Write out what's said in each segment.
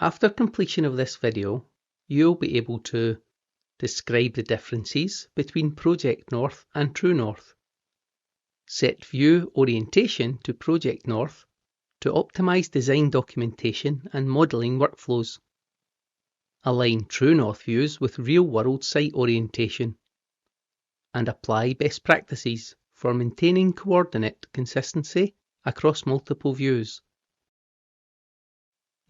After completion of this video, you'll be able to describe the differences between Project North and True North, set view orientation to Project North to optimize design documentation and modeling workflows, align True North views with real-world site orientation, and apply best practices for maintaining coordinate consistency across multiple views.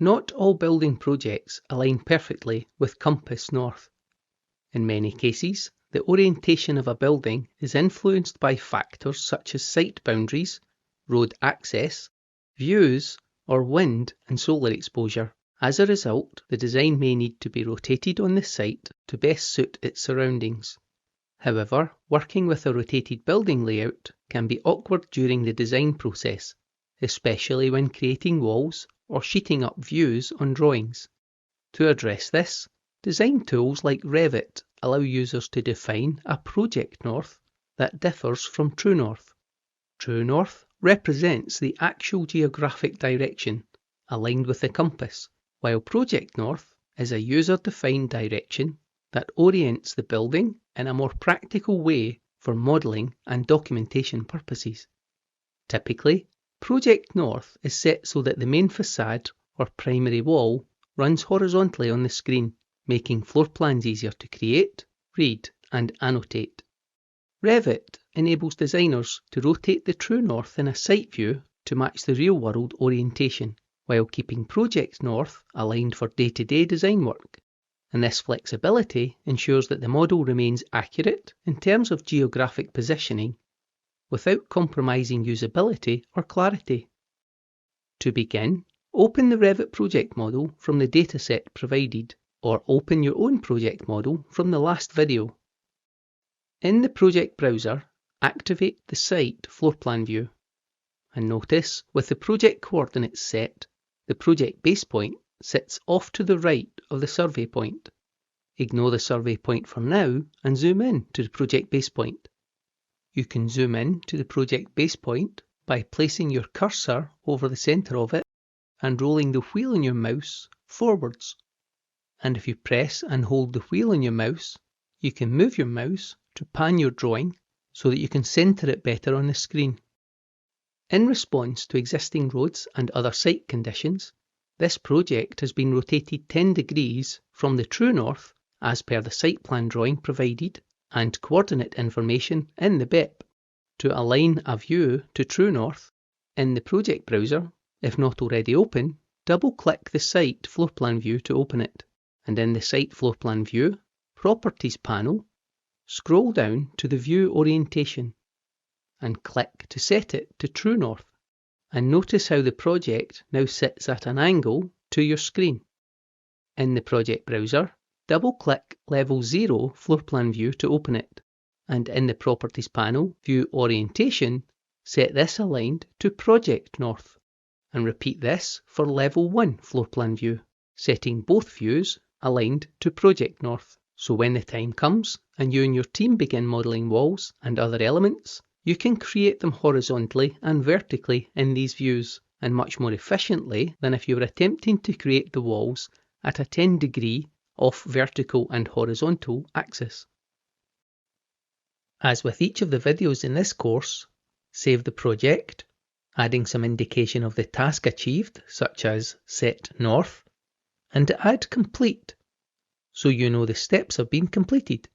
Not all building projects align perfectly with Compass North. In many cases, the orientation of a building is influenced by factors such as site boundaries, road access, views, or wind and solar exposure. As a result, the design may need to be rotated on the site to best suit its surroundings. However, working with a rotated building layout can be awkward during the design process, especially when creating walls or sheeting up views on drawings. To address this, design tools like Revit allow users to define a Project North that differs from True North. True North represents the actual geographic direction aligned with the compass, while Project North is a user-defined direction that orients the building in a more practical way for modelling and documentation purposes. Typically, Project North is set so that the main facade or primary wall runs horizontally on the screen, making floor plans easier to create, read, and annotate. Revit enables designers to rotate the True North in a site view to match the real-world orientation, while keeping Project North aligned for day-to-day design work. And this flexibility ensures that the model remains accurate in terms of geographic positioning, without compromising usability or clarity. To begin, open the Revit project model from the dataset provided, or open your own project model from the last video. In the project browser, activate the site floor plan view. And notice, with the project coordinates set, the project base point sits off to the right of the survey point. Ignore the survey point for now and zoom in to the project base point. You can zoom in to the project base point by placing your cursor over the centre of it and rolling the wheel on your mouse forwards. And if you press and hold the wheel on your mouse, you can move your mouse to pan your drawing so that you can centre it better on the screen. In response to existing roads and other site conditions, this project has been rotated 10 degrees from the True North as per the site plan drawing provided and coordinate information in the BEP. To align a view to True North, in the project browser, if not already open, double-click the site floor plan view to open it, and in the site floor plan view, Properties panel, scroll down to the View Orientation, and click to set it to True North, and notice how the project now sits at an angle to your screen. In the project browser, double-click Level 0 floor plan view to open it, and in the Properties panel, View Orientation, set this aligned to Project North, and repeat this for Level 1 floor plan view, setting both views aligned to Project North. So when the time comes and you and your team begin modelling walls and other elements, you can create them horizontally and vertically in these views, and much more efficiently than if you were attempting to create the walls at a 10-degree off vertical and horizontal axis. As with each of the videos in this course, save the project, adding some indication of the task achieved, such as set north, and add complete, so you know the steps have been completed.